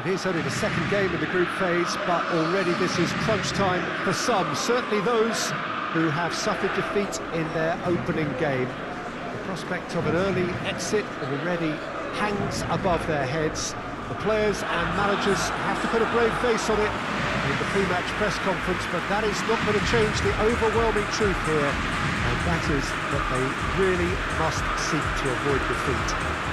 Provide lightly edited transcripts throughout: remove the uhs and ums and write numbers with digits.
it is only the second game in the group phase, but already this is crunch time for some, certainly those who have suffered defeat in their opening game. The prospect of an early exit already hangs above their heads. The players and managers have to put a brave face on it in the pre-match press conference, but that is not going to change the overwhelming truth here, and that is that they really must seek to avoid defeat.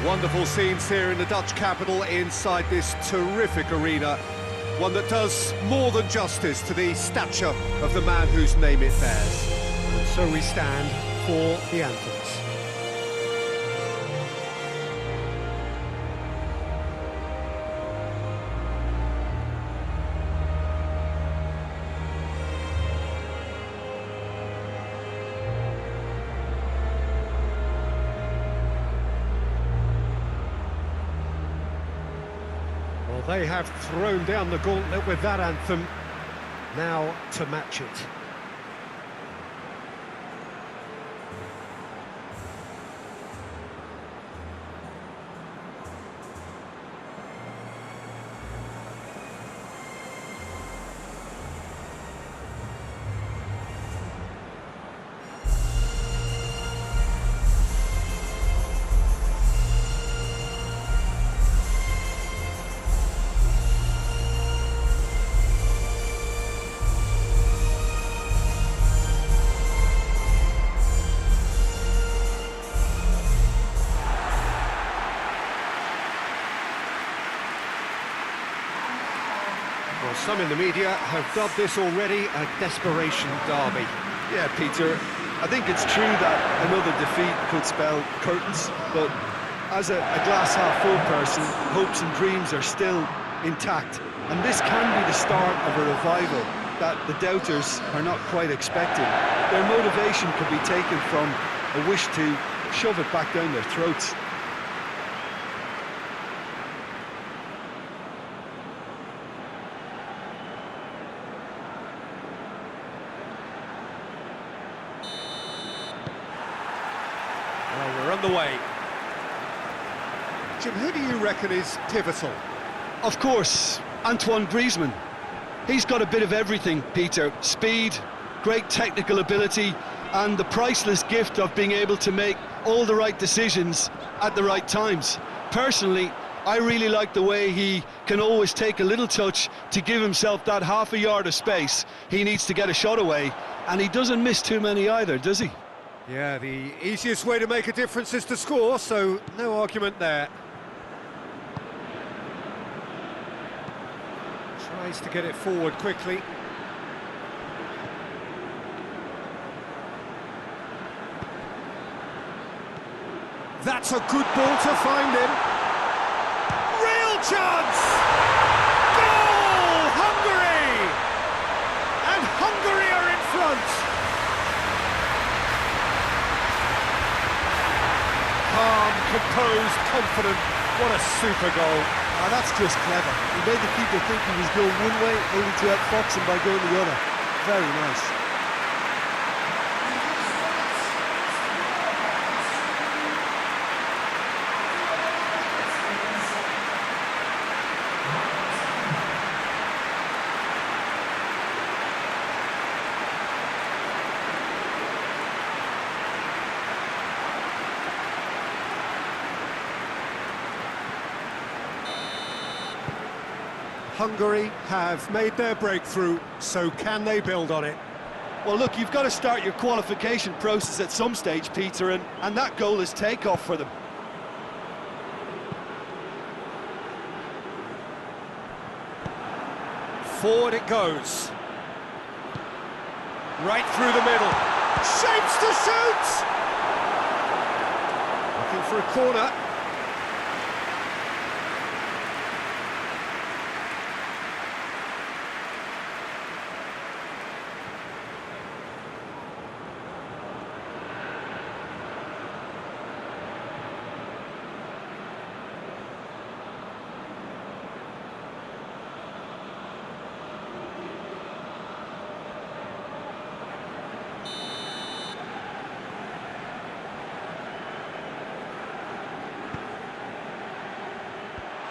Wonderful scenes here in the Dutch capital inside this terrific arena. One that does more than justice to the stature of the man whose name it bears. And so we stand for the anthems. They have thrown down the gauntlet with that anthem. Now to match it. Well, some in the media have dubbed this already a desperation derby. Yeah, Peter, I think it's true that another defeat could spell curtains, but as a glass-half-full person, hopes and dreams are still intact. And this can be the start of a revival that the doubters are not quite expecting. Their motivation could be taken from a wish to shove it back down their throats. Well, we're on the way. Jim, who do you reckon is pivotal? Of course, Antoine Griezmann. He's got a bit of everything, Peter. Speed, great technical ability, and the priceless gift of being able to make all the right decisions at the right times. Personally, I really like the way he can always take a little touch to give himself that half a yard of space he needs to get a shot away, and he doesn't miss too many either, does he? Yeah, the easiest way to make a difference is to score, so no argument there. Tries to get it forward quickly. That's a good ball to find him. Real chance! Goal! Hungary! And Hungary are in front! Calm, composed, confident. What a super goal. Ah, that's just clever. He made the keeper think he was going one way, only to outfox him by going the other. Very nice. Hungary have made their breakthrough, so can they build on it? Well, look, you've got to start your qualification process at some stage, Peter, and that goal is takeoff for them. Forward it goes. Right through the middle. Shapes to shoot! Looking for a corner.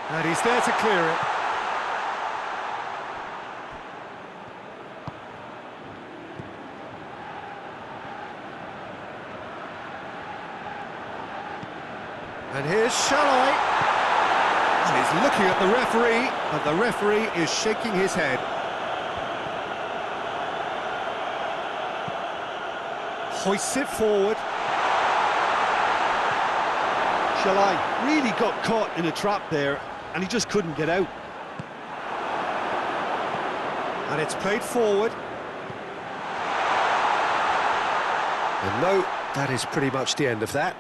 And he's there to clear it. And here's Shalai. And he's looking at the referee, and the referee is shaking his head. Hoists it forward. Shalai really got caught in a trap there, and he just couldn't get out. And it's played forward. And no, that is pretty much the end of that.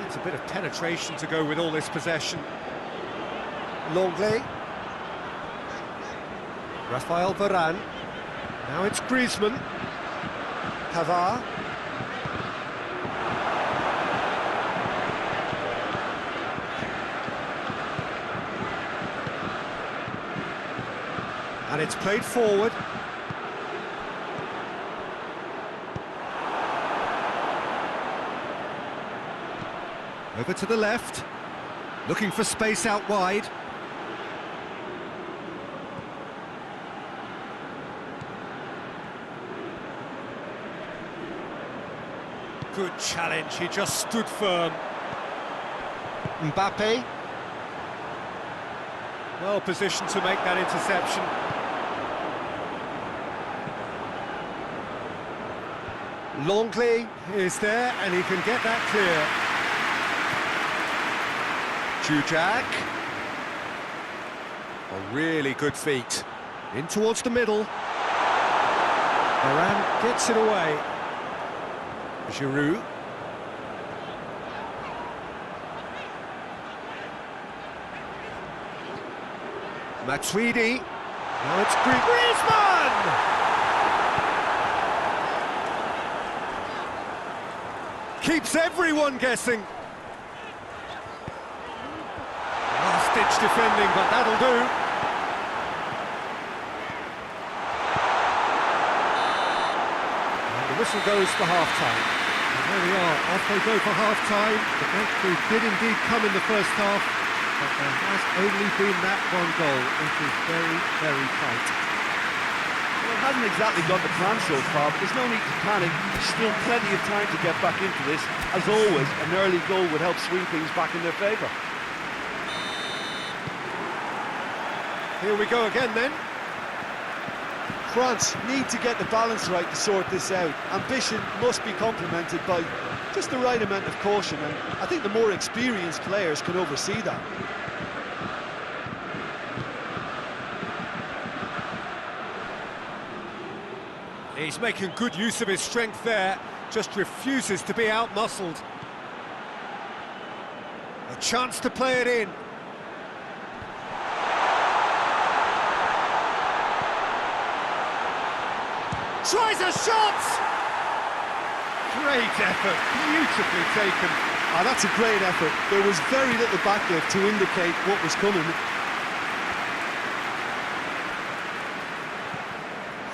It's a bit of penetration to go with all this possession. Longley. Rafael Varane. Now it's Griezmann. Pavard. And it's played forward. Over to the left. Looking for space out wide. Good challenge, he just stood firm. Mbappe. Well positioned to make that interception. Longley is there and he can get that clear. Jujak. A really good feat. In towards the middle. Varane gets it away. Giroud. Matuidi. Now it's Griezmann! Keeps everyone guessing. Last-ditch defending, but that'll do. And the whistle goes for half-time. And there we are, off they go for half-time. The breakthrough did indeed come in the first half, but there has only been that one goal. It is very, very tight. Well, it hasn't exactly gone to plan so far, but there's no need to panic. There's still plenty of time to get back into this. As always, an early goal would help swing things back in their favour. Here we go again then. France need to get the balance right to sort this out. Ambition must be complemented by just the right amount of caution, and I think the more experienced players can oversee that. He's making good use of his strength there, just refuses to be out-muscled. A chance to play it in. Tries a shot! Great effort, beautifully taken. Ah, that's a great effort. There was very little backlift to indicate what was coming.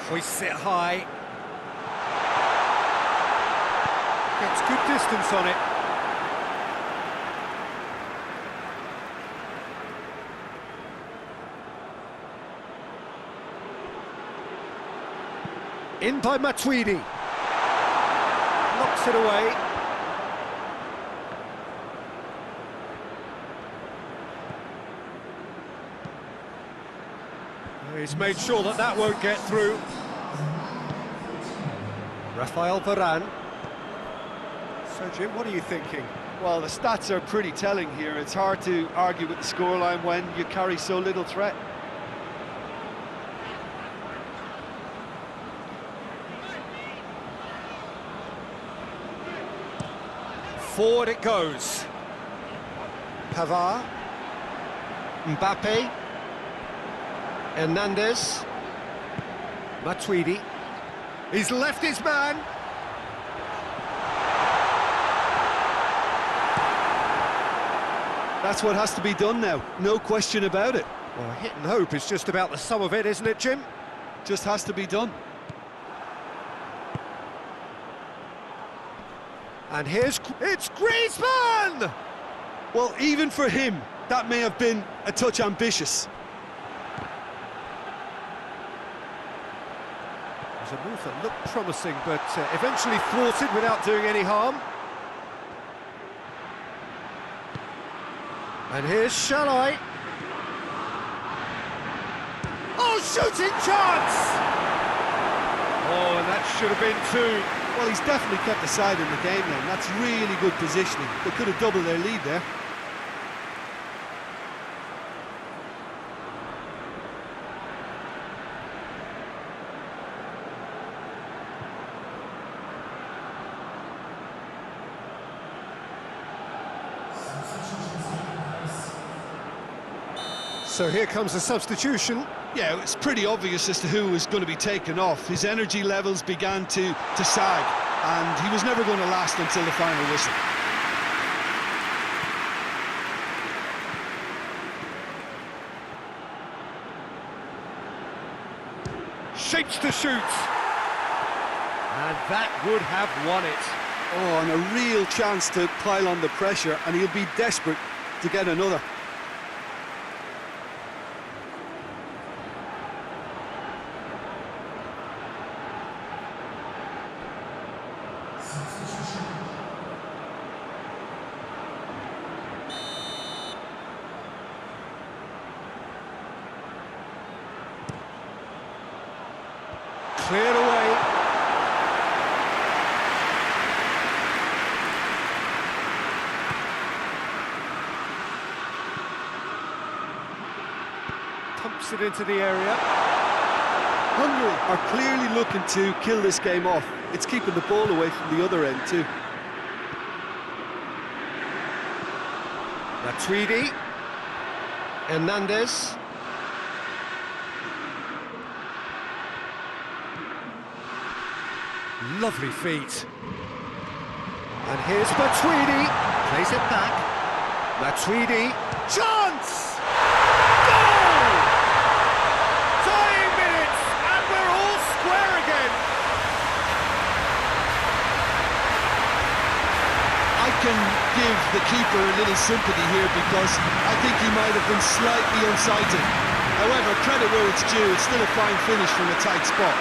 Hoists it high. Gets good distance on it. In by Matuidi. Knocks it away. He's made sure that that won't get through. Rafael Varane. So, Jim, what are you thinking? Well, the stats are pretty telling here. It's hard to argue with the scoreline when you carry so little threat. Forward it goes. Pavard. Mbappe. Hernandez. Matuidi. He's left his man. That's what has to be done now, no question about it. Well, hit and hope is just about the sum of it, isn't it, Jim? Just has to be done. And it's Griezmann! Well, even for him, that may have been a touch ambitious. It was a move that looked promising, but eventually thwarted without doing any harm. And here's Shalai. Oh, shooting chance! Oh, and that should have been two. Well, he's definitely kept the side in the game then. That's really good positioning. They could have doubled their lead there. So here comes the substitution. Yeah, it's pretty obvious as to who was going to be taken off. His energy levels began to sag, and he was never going to last until the final whistle. Shapes to shoot. And that would have won it. Oh, and a real chance to pile on the pressure, and he'll be desperate to get another. Cleared away. Pumps it into the area. Hungary are clearly looking to kill this game off. It's keeping the ball away from the other end too. Matuidi. Hernandez. Lovely feet. And here's Matuidi. Plays it back. Matuidi. Chance! Goal! Tying minutes, and we're all square again. I can give the keeper a little sympathy here because I think he might have been slightly unsighted. However, credit where it's due, it's still a fine finish from a tight spot.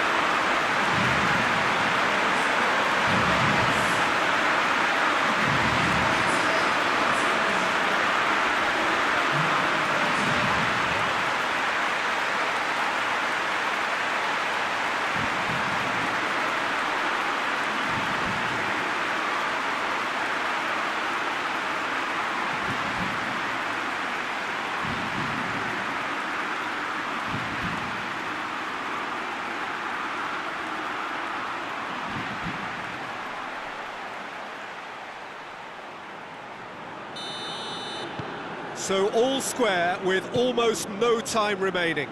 So all square with almost no time remaining.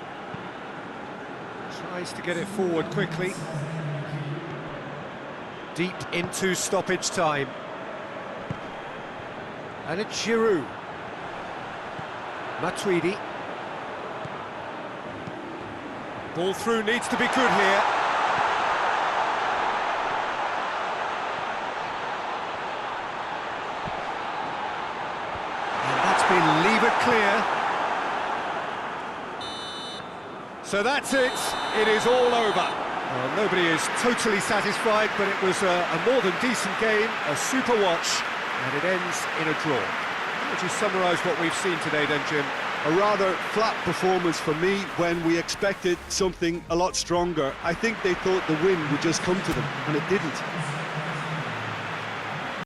Tries to get it forward quickly. Deep into stoppage time. And it's Giroud. Matuidi. Ball through needs to be good here. Leave it clear. So that's it. It is all over. Well, nobody is totally satisfied, but it was a more than decent game, a super watch, and it ends in a draw. How would you summarise what we've seen today then, Jim? A rather flat performance for me when we expected something a lot stronger. I think they thought the win would just come to them, and it didn't.